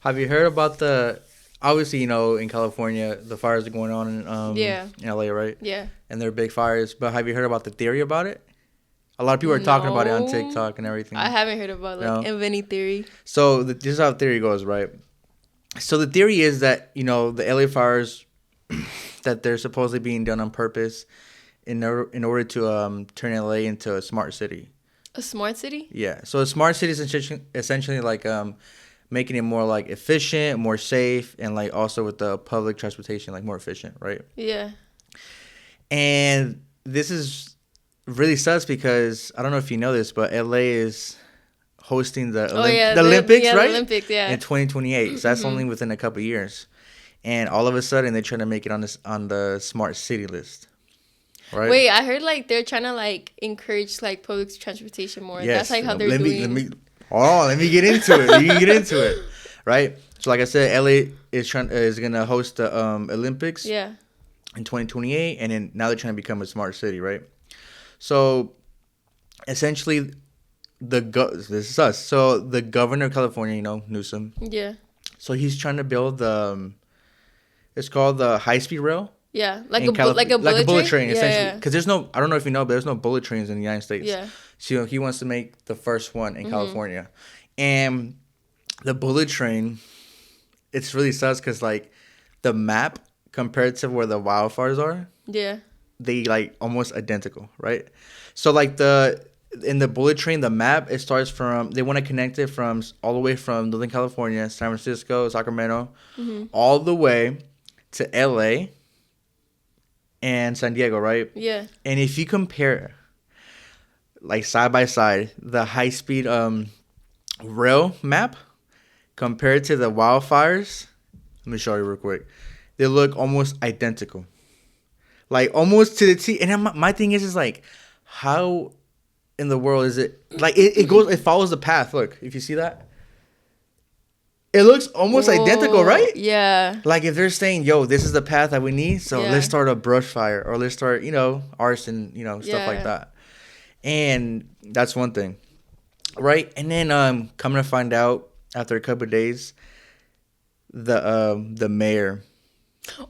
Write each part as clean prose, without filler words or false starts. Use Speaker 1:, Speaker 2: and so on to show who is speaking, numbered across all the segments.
Speaker 1: Have you heard about the? Obviously, in California, the fires are going on
Speaker 2: Yeah.
Speaker 1: in LA, right?
Speaker 2: Yeah.
Speaker 1: And they're big fires. But have you heard about the theory about it? A lot of people are talking about it on
Speaker 2: No.
Speaker 1: TikTok and
Speaker 2: I
Speaker 1: everything.
Speaker 2: haven't heard about like
Speaker 1: No.
Speaker 2: inventing theory.
Speaker 1: So this is how the theory goes, right? So the theory is that the LA fires that they're supposedly being done on purpose in order to turn LA into a smart city.
Speaker 2: A smart city?
Speaker 1: Yeah. So a smart city is essentially like making it more like efficient, more safe, and like also with the public transportation like more efficient, right?
Speaker 2: Yeah.
Speaker 1: And this is really sus because I don't know if you know this, but LA is hosting the
Speaker 2: Oh yeah,
Speaker 1: the Olympics,
Speaker 2: the
Speaker 1: right?
Speaker 2: Olympics, yeah.
Speaker 1: In 2028. So that's only
Speaker 2: Mhm.
Speaker 1: within a couple years. And all of a sudden they're trying to make it on the smart city list, right?
Speaker 2: Wait, I heard like they're trying to like encourage like public transportation more. That's
Speaker 1: Yes.
Speaker 2: like how they're
Speaker 1: Let
Speaker 2: doing.
Speaker 1: me hold on, let me get into it. You can get into it. Right? So like I said, LA is gonna host the Olympics
Speaker 2: Yeah.
Speaker 1: in 2028, and then now they're trying to become a smart city, right? So essentially, this is us. So the governor of California, Newsom.
Speaker 2: Yeah.
Speaker 1: So he's trying to build it's called the high speed rail
Speaker 2: Yeah. Like
Speaker 1: in California,
Speaker 2: like a
Speaker 1: like a
Speaker 2: bullet
Speaker 1: bullet
Speaker 2: train?
Speaker 1: train,
Speaker 2: Yeah,
Speaker 1: essentially.
Speaker 2: yeah.
Speaker 1: Because there's no, I don't know if you know, but there's no bullet trains in the United States.
Speaker 2: Yeah.
Speaker 1: So he wants to make the first one in
Speaker 2: Mhm.
Speaker 1: California, and the bullet train, it's really sus because like the map compared to where the wildfires are,
Speaker 2: Yeah.
Speaker 1: they like almost identical, right? So like in the bullet train, the map, it starts from, they want to connect it from all the way from Northern California, San Francisco, Sacramento,
Speaker 2: Mhm.
Speaker 1: all the way to LA and San Diego, right?
Speaker 2: Yeah.
Speaker 1: And if you compare like side by side the high speed rail map compared to the wildfires, let me show you real quick. They look almost identical, like almost to the T. And then my thing is like, how in the world is it like it follows the path? Look, if you see that, it looks almost identical,
Speaker 2: Oh,
Speaker 1: right?
Speaker 2: yeah.
Speaker 1: Like if they're saying, "Yo, this is the path that we need," so let's
Speaker 2: Yeah.
Speaker 1: start a brush fire or let's start, arson, stuff like
Speaker 2: Yeah.
Speaker 1: that. And that's one thing, right? And then coming to find out after a couple of days, the mayor.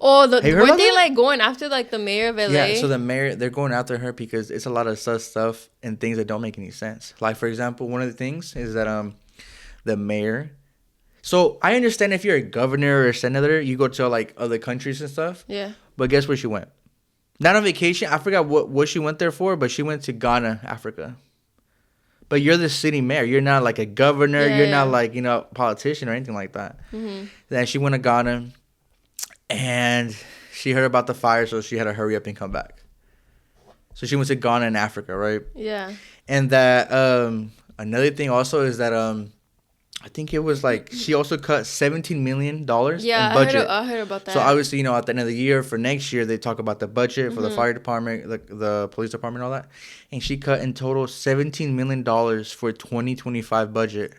Speaker 2: Oh,
Speaker 1: Have you heard
Speaker 2: weren't
Speaker 1: about
Speaker 2: they
Speaker 1: that?
Speaker 2: like going after like the mayor of
Speaker 1: Yeah, so
Speaker 2: LA?
Speaker 1: the mayor, they're going after her because it's a lot of sus stuff and things that don't make any sense. Like for example, one of the things is that the mayor. So I understand if you're a governor or a senator, you go to like other countries and stuff.
Speaker 2: Yeah.
Speaker 1: But guess where she went? Not on vacation. I forgot what she went there for, but she went to Ghana, Africa. But you're the city mayor. You're not like a governor.
Speaker 2: Yeah,
Speaker 1: You're not
Speaker 2: yeah.
Speaker 1: like, politician or anything like that.
Speaker 2: Mhm.
Speaker 1: Then she went to Ghana and she heard about the fire, so she had to hurry up and come back. So she went to Ghana in Africa, right?
Speaker 2: Yeah.
Speaker 1: And that another thing also is that I think it was like she also cut $17 million
Speaker 2: Yeah,
Speaker 1: in budget.
Speaker 2: I heard about that.
Speaker 1: So obviously, at the end of the year for next year, they talk about the budget for the
Speaker 2: Mhm.
Speaker 1: fire department, the police department, all that, and she cut in total $17 million for 2025 budget.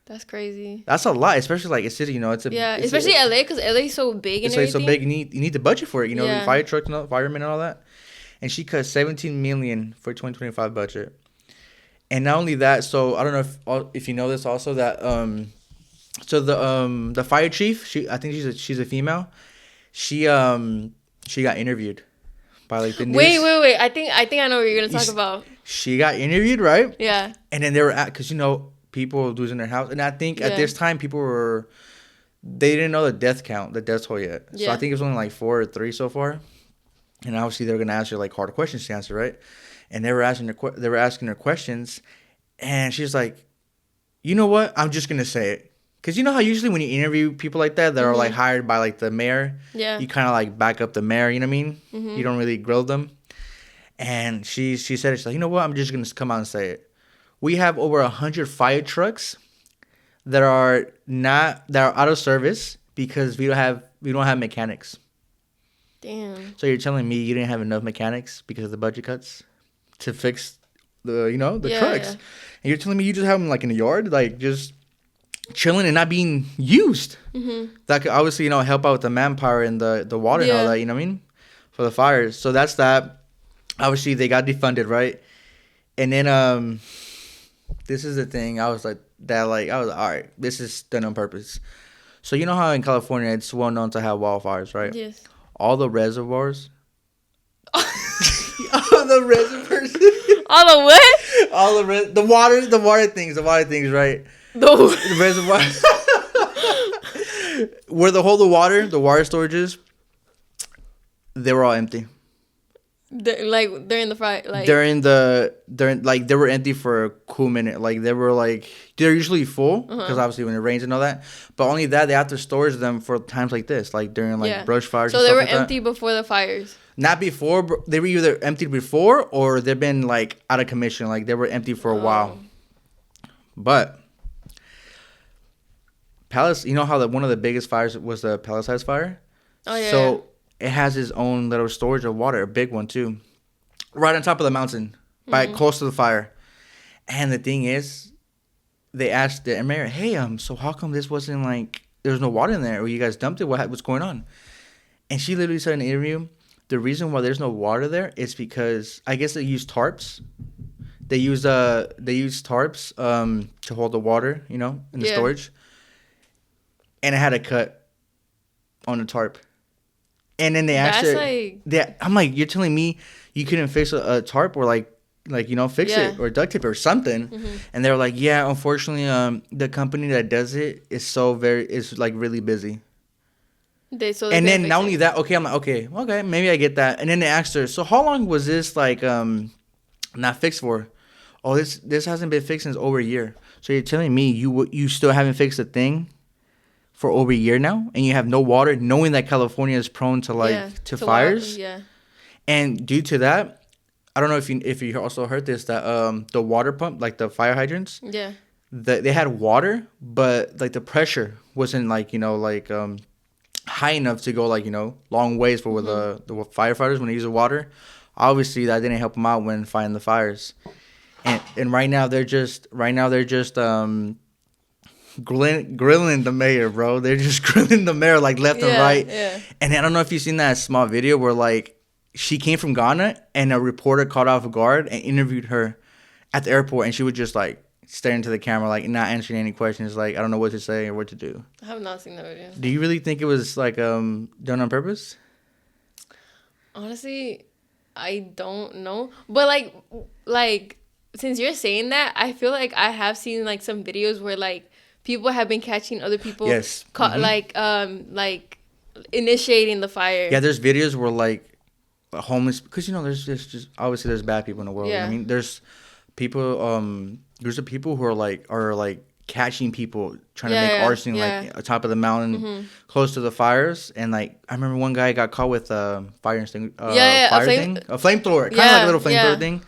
Speaker 2: That's crazy.
Speaker 1: That's a lot, especially like a city.
Speaker 2: Yeah,
Speaker 1: It's
Speaker 2: especially LA because LA is so big and
Speaker 1: it's like so
Speaker 2: everything.
Speaker 1: big. You need the budget for it. The
Speaker 2: Yeah.
Speaker 1: fire trucks, firemen, and all that. And she cut 17 million for 2025 budget. And not only that, so I don't know if you know this also that so the fire chief, I think she's a female. She got interviewed by like the news.
Speaker 2: Wait. I think I know what you're gonna talk about.
Speaker 1: She got interviewed, right?
Speaker 2: Yeah.
Speaker 1: And then they were because people losing their house, and I think at
Speaker 2: Yeah.
Speaker 1: this time they didn't know the death count, the death toll yet. So I
Speaker 2: Yeah.
Speaker 1: think it was only like 4 or 3 so far. And obviously they're gonna ask her like hard questions to answer, right? And they were asking her questions, and she's like, "You know what? I'm just gonna say it." Because you know how usually when you interview people like that are like
Speaker 2: Mhm.
Speaker 1: hired by like the mayor,
Speaker 2: Yeah.
Speaker 1: you kind of like back up the mayor. You know what I mean?
Speaker 2: Mhm.
Speaker 1: You don't really grill them. And she said it. She's like, "You know what? I'm just gonna come out and say it. We have over 100 fire trucks that are out of service because we don't have mechanics."
Speaker 2: Damn.
Speaker 1: So you're telling me you didn't have enough mechanics because of the budget cuts to fix the
Speaker 2: Yeah,
Speaker 1: trucks,
Speaker 2: yeah.
Speaker 1: and you're telling me you just have them like in the yard, like just chilling and not being used.
Speaker 2: Mhm.
Speaker 1: That could obviously help out with the manpower and the water and all
Speaker 2: Yeah.
Speaker 1: that. You know what I mean? For the fires. So that's that. Obviously they got defunded, right? And then this is the thing. I was like, all right, this is done on purpose. So you know how in California it's well known to have wildfires, right?
Speaker 2: Yes.
Speaker 1: All the reservoirs. All the reservoirs.
Speaker 2: All the what?
Speaker 1: All the water things, right? The reservoir. Where the water storages, they were all empty.
Speaker 2: During the fire,
Speaker 1: they were empty for a cool minute. Like they're usually full because obviously when it rains and all that. But only that they have to store them for times like this, like during brush fires.
Speaker 2: So
Speaker 1: and
Speaker 2: they
Speaker 1: stuff
Speaker 2: were
Speaker 1: like
Speaker 2: empty
Speaker 1: that.
Speaker 2: before the fires.
Speaker 1: Not before. They were either emptied before or they've been like out of commission. Like they were empty for a while. But Palace, you know how one of the biggest fires was the Palisades fire?
Speaker 2: Oh yeah.
Speaker 1: So it has its own little storage of water, a big one too, right on top of the mountain, close to the fire. And the thing is, they asked the mayor, "Hey, so how come this wasn't there's no water in there, or you guys dumped it? What's going on?" And she literally said in an interview, the reason why there's no water there is because I guess they use tarps. They use tarps to hold the water, in the storage. And it had a cut on the tarp. And then they asked her, I'm like, you're telling me you couldn't fix a tarp or fix it or duct tape or something? Mm-hmm. And they were like, yeah, unfortunately, the company that does it is really busy. And then not only that, okay, I'm like, okay, maybe I get that. And then they asked her, so how long was this not fixed for? Oh, this hasn't been fixed since over a year. So you're telling me you still haven't fixed a thing for over a year now, and you have no water, knowing that California is prone to fires.
Speaker 2: Yeah.
Speaker 1: And due to that, I don't know if you also heard this, that the water pump, like the fire hydrants.
Speaker 2: Yeah.
Speaker 1: They had water, but the pressure wasn't high enough to go long ways for the firefighters when they use the water. Obviously, that didn't help them out when fighting the fires. And right now they're just grilling the mayor, bro. They're just grilling the mayor left and right.
Speaker 2: Yeah.
Speaker 1: And I don't know if you've seen that small video where she came from Ghana and a reporter caught off guard and interviewed her at the airport, and she would just stare into the camera not answering any questions. I don't know what to say or what to do.
Speaker 2: I have not seen that video.
Speaker 1: Do you really think it was done on purpose?
Speaker 2: Honestly, I don't know. But since you're saying that, I feel like I have seen some videos where people have been catching other people.
Speaker 1: Yes.
Speaker 2: Initiating the fire.
Speaker 1: Yeah, there's videos where homeless, because there's just obviously there's bad people in the world. Yeah. I mean, there's people groups of people who are catching people trying to make arson atop of the mountain close to the fires. And I remember one guy got caught with a fire extinguisher, a flamethrower, kind of like a little flamethrower thing.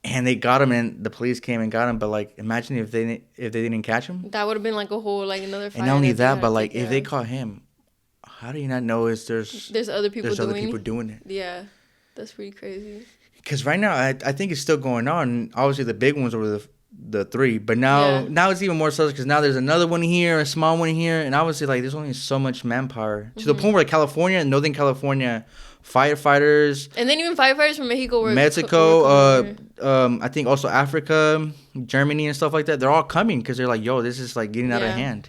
Speaker 1: And they got him, and the police came and got him. But imagine if they didn't catch him.
Speaker 2: That would have been a whole another fire.
Speaker 1: And not only that, but if they caught him, how do you not know there's other people doing it?
Speaker 2: Yeah, that's pretty crazy.
Speaker 1: Because right now, I think it's still going on. Obviously, the big ones were the three, but now it's even more so because now there's another one here, a small one here, and obviously there's only so much manpower to the point where Northern California firefighters,
Speaker 2: and then even firefighters from Mexico,
Speaker 1: I think also Africa, Germany, and stuff like that. They're all coming because they're yo, this is getting out of hand,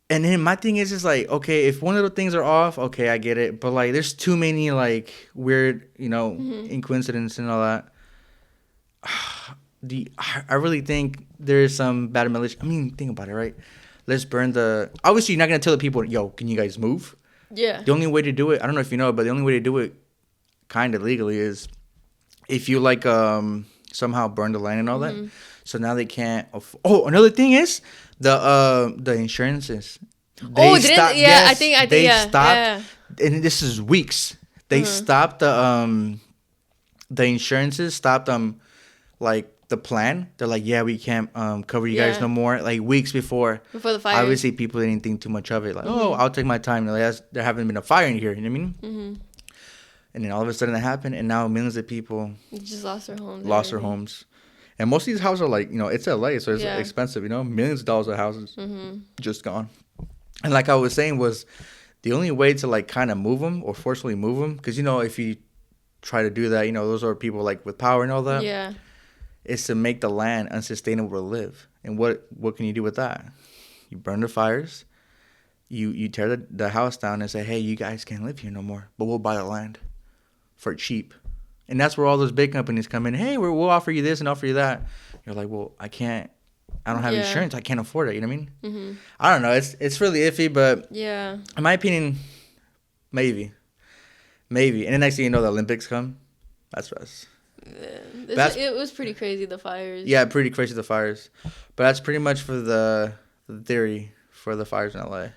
Speaker 1: And then my thing is okay, if one of the things are off, okay, I get it, but there's too many weird, coincidence and all that. I really think there's some bad militia. I mean, think about it, right? Let's burn obviously you're not gonna tell the people, yo, can you guys move?
Speaker 2: Yeah.
Speaker 1: The only way to do it, I don't know if you know, but the only way to do it kind of legally is if you somehow burn the land and all that. So now they can't. Another thing is the insurances.
Speaker 2: I think
Speaker 1: they
Speaker 2: yeah.
Speaker 1: stopped,
Speaker 2: yeah.
Speaker 1: And this is weeks. They stopped the insurances. Stopped the plan. They're yeah, we can't cover you guys no more. Weeks before
Speaker 2: the fire.
Speaker 1: Obviously, people didn't think too much of it. I'll take my time. There haven't been a fire in here. You know what I mean? And then all of a sudden it happened, and now millions of people
Speaker 2: just lost their homes.
Speaker 1: And most of these houses are it's LA, so it's expensive, millions of dollars of houses just gone. And I was saying was the only way to kind of move them or forcefully move them, because if you try to do that, those are people with power and all that.
Speaker 2: Yeah.
Speaker 1: Is to make the land unsustainable to live. And what can you do with that? You burn the fires. You tear the house down and say, hey, you guys can't live here no more, but we'll buy the land for cheap. And that's where all those big companies come in. Hey, we'll offer you this and offer you that. You're like, well, I can't. I don't have insurance. I can't afford it. You know what I mean?
Speaker 2: Mm-hmm.
Speaker 1: I don't know. It's really iffy, but
Speaker 2: yeah,
Speaker 1: in my opinion, maybe. And the next thing you know, the Olympics come. That's us.
Speaker 2: it was pretty crazy, the fires.
Speaker 1: Yeah, pretty crazy, the fires. But that's pretty much for the theory for the fires in LA.